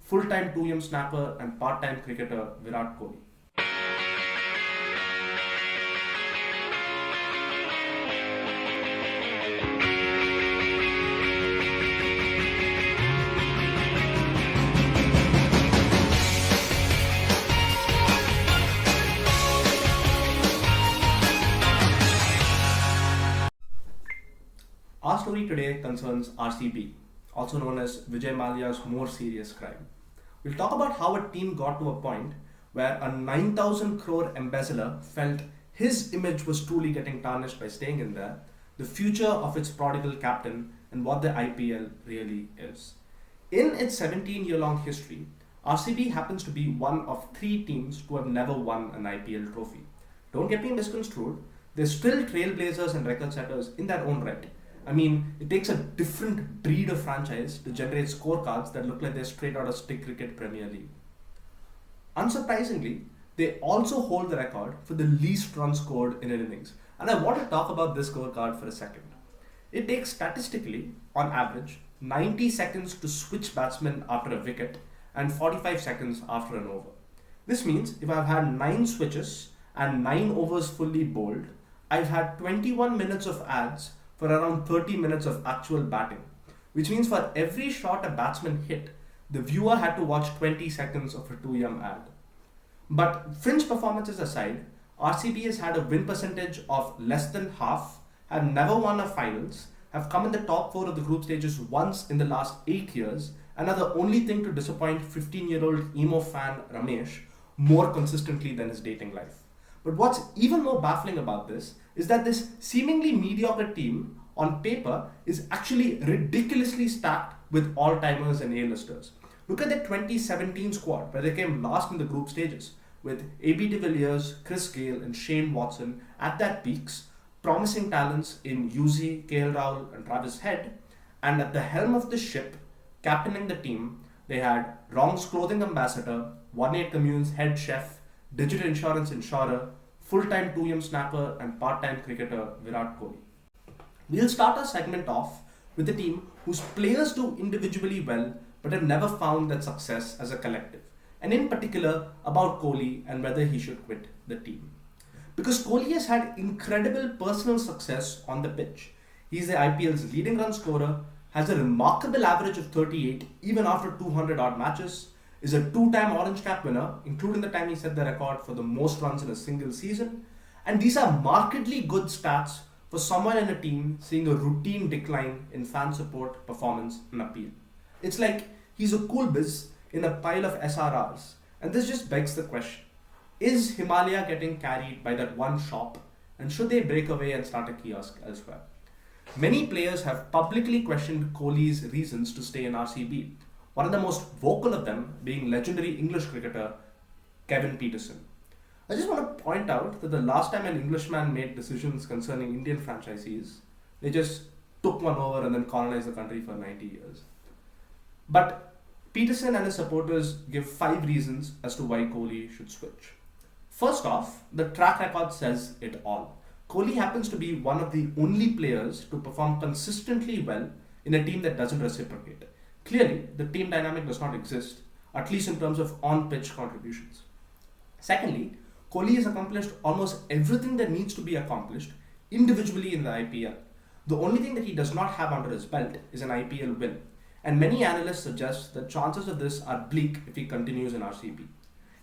full-time 2M snapper and part-time cricketer Virat Kohli. Our story today concerns RCB, also known as Vijay Mallya's more serious crime. We'll talk about how a team got to a point where a 9,000 crore embezzler felt his image was truly getting tarnished by staying in there, the future of its prodigal captain, and what the IPL really is. In its 17-year-long history, RCB happens to be one of three teams to have never won an IPL trophy. Don't get me misconstrued, they're still trailblazers and record setters in their own right. I mean, it takes a different breed of franchise to generate scorecards that look like they're straight out of stick cricket Premier League. Unsurprisingly, they also hold the record for the least runs scored in an innings. And I want to talk about this scorecard for a second. It takes statistically, on average, 90 seconds to switch batsmen after a wicket and 45 seconds after an over. This means if I've had 9 switches and 9 overs fully bowled, I've had 21 minutes of ads for around 30 minutes of actual batting, which means for every shot a batsman hit, the viewer had to watch 20 seconds of a 2M ad. But fringe performances aside, RCB has had a win percentage of less than half, have never won a finals, have come in the top 4 of the group stages once in the last 8 years, and are the only thing to disappoint 15-year-old emo fan Ramesh more consistently than his dating life. But what's even more baffling about this is that this seemingly mediocre team on paper is actually ridiculously stacked with all-timers and A-listers. Look at the 2017 squad where they came last in the group stages with AB de Villiers, Chris Gale and Shane Watson at their peaks, promising talents in Yuzi, KL Rahul and Travis Head, and at the helm of the ship, captaining the team, they had Wrong's clothing ambassador, 1-8 Commune's head chef, digital insurance insurer, full-time 2M snapper and part-time cricketer Virat Kohli. We'll start our segment off with a team whose players do individually well but have never found that success as a collective, and in particular about Kohli and whether he should quit the team. Because Kohli has had incredible personal success on the pitch. He's the IPL's leading run scorer, has a remarkable average of 38 even after 200 odd matches, is a 2-time Orange Cap winner, including the time he set the record for the most runs in a single season. And these are markedly good stats for someone in a team seeing a routine decline in fan support, performance, and appeal. It's like he's a cool biz in a pile of SRRs. And this just begs the question, is Himalaya getting carried by that one shop? And should they break away and start a kiosk elsewhere? Many players have publicly questioned Kohli's reasons to stay in RCB. One of the most vocal of them being legendary English cricketer Kevin Pietersen. I just want to point out that the last time an Englishman made decisions concerning Indian franchisees, they just took one over and then colonized the country for 90 years. But Pietersen and his supporters give 5 reasons as to why Kohli should switch. First off, the track record says it all. Kohli happens to be one of the only players to perform consistently well in a team that doesn't reciprocate. Clearly, the team dynamic does not exist, at least in terms of on-pitch contributions. Secondly, Kohli has accomplished almost everything that needs to be accomplished individually in the IPL. The only thing that he does not have under his belt is an IPL win, and many analysts suggest that chances of this are bleak if he continues in RCB.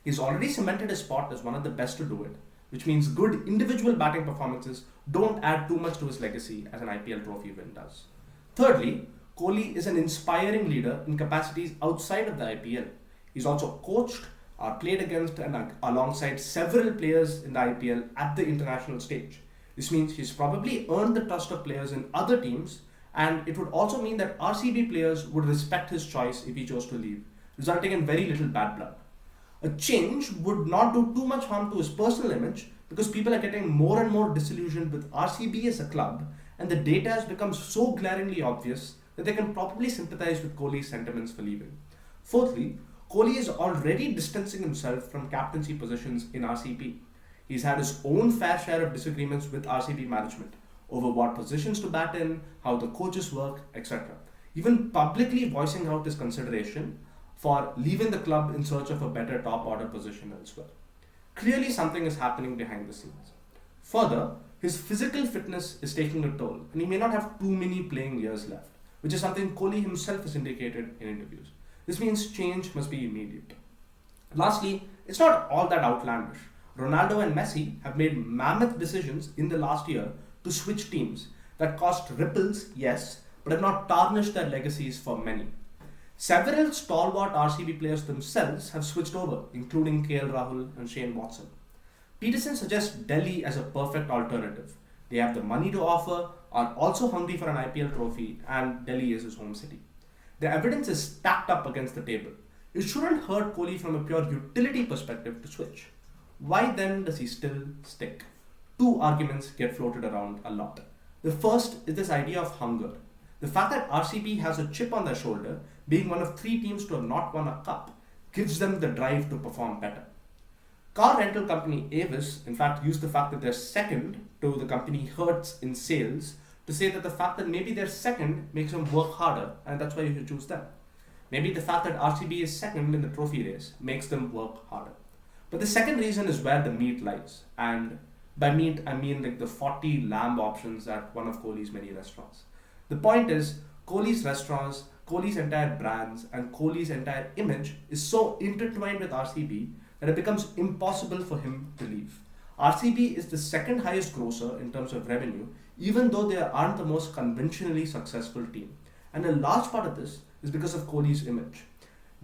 He's already cemented his spot as one of the best to do it, which means good individual batting performances don't add too much to his legacy as an IPL trophy win does. Thirdly, Kohli is an inspiring leader in capacities outside of the IPL. He's also coached, played against and alongside several players in the IPL at the international stage. This means he's probably earned the trust of players in other teams, and it would also mean that RCB players would respect his choice if he chose to leave, resulting in very little bad blood. A change would not do too much harm to his personal image because people are getting more and more disillusioned with RCB as a club, and the data has become so glaringly obvious that they can probably sympathize with Kohli's sentiments for leaving. Fourthly, Kohli is already distancing himself from captaincy positions in RCB. He's had his own fair share of disagreements with RCB management over what positions to bat in, how the coaches work, etc. Even publicly voicing out his consideration for leaving the club in search of a better top order position elsewhere. Clearly, something is happening behind the scenes. Further, his physical fitness is taking a toll, and he may not have too many playing years left, which is something Kohli himself has indicated in interviews. This means change must be immediate. Lastly, it's not all that outlandish. Ronaldo and Messi have made mammoth decisions in the last year to switch teams that caused ripples, yes, but have not tarnished their legacies for many. Several stalwart RCB players themselves have switched over, including KL Rahul and Shane Watson. Peterson suggests Delhi as a perfect alternative. They have the money to offer, are also hungry for an IPL trophy, and Delhi is his home city. The evidence is stacked up against the table. It shouldn't hurt Kohli from a pure utility perspective to switch. Why then does he still stick? Two arguments get floated around a lot. The first is this idea of hunger. The fact that RCB has a chip on their shoulder, being one of 3 teams to have not won a cup, gives them the drive to perform better. Car rental company Avis, in fact, used the fact that they're second to the company Hertz in sales to say that the fact that maybe they're second makes them work harder, and that's why you should choose them. Maybe the fact that RCB is second in the trophy race makes them work harder. But the second reason is where the meat lies, and by meat I mean like the 40 lamb options at one of Kohli's many restaurants. The point is, Kohli's restaurants, Kohli's entire brands, and Kohli's entire image is so intertwined with RCB that it becomes impossible for him to leave. RCB is the second highest grosser in terms of revenue, even though they aren't the most conventionally successful team. And a large part of this is because of Kohli's image.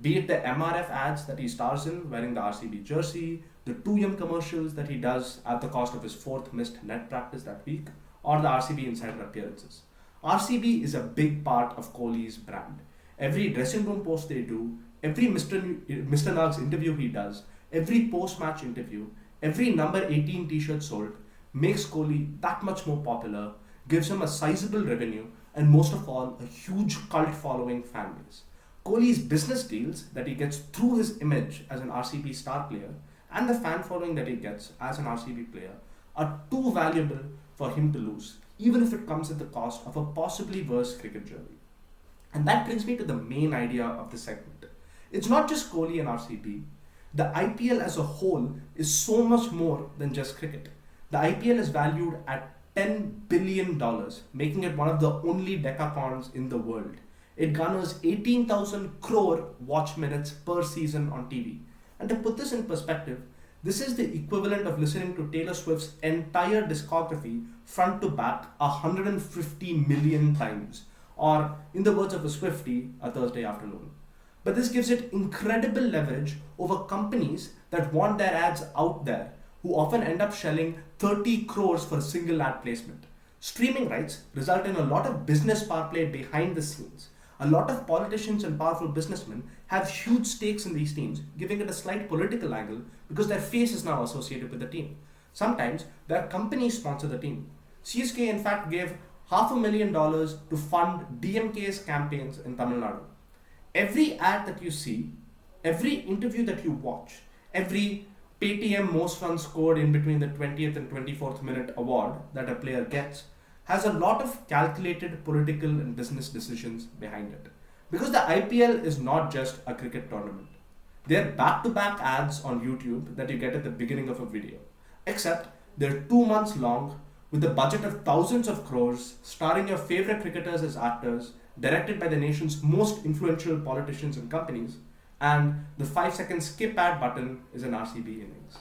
Be it the MRF ads that he stars in wearing the RCB jersey, the 2M commercials that he does at the cost of his 4th missed net practice that week, or the RCB Insider appearances. RCB is a big part of Kohli's brand. Every dressing room post they do, every Mr. Nug's interview he does, every post-match interview, every number 18 t-shirt sold makes Kohli that much more popular, gives him a sizable revenue, and most of all, a huge cult following fan base. Kohli's business deals that he gets through his image as an RCB star player and the fan following that he gets as an RCB player are too valuable for him to lose, even if it comes at the cost of a possibly worse cricket journey. And that brings me to the main idea of the segment. It's not just Kohli and RCB. The IPL as a whole is so much more than just cricket. The IPL is valued at $10 billion, making it one of the only decacons in the world. It garners 18,000 crore watch minutes per season on TV. And to put this in perspective, this is the equivalent of listening to Taylor Swift's entire discography front to back 150 million times, or in the words of a Swiftie, a Thursday afternoon. But this gives it incredible leverage over companies that want their ads out there, who often end up shelling 30 crores for a single ad placement. Streaming rights result in a lot of business power play behind the scenes. A lot of politicians and powerful businessmen have huge stakes in these teams, giving it a slight political angle because their face is now associated with the team. Sometimes their companies sponsor the team. CSK in fact gave $500,000 to fund DMK's campaigns in Tamil Nadu. Every ad that you see, every interview that you watch, every Paytm most runs scored in between the 20th and 24th minute award that a player gets has a lot of calculated political and business decisions behind it. Because the IPL is not just a cricket tournament. They're back-to-back ads on YouTube that you get at the beginning of a video. Except they're 2 months long, with a budget of thousands of crores, starring your favorite cricketers as actors, directed by the nation's most influential politicians and companies, and the 5-second skip ad button is an RCB innings.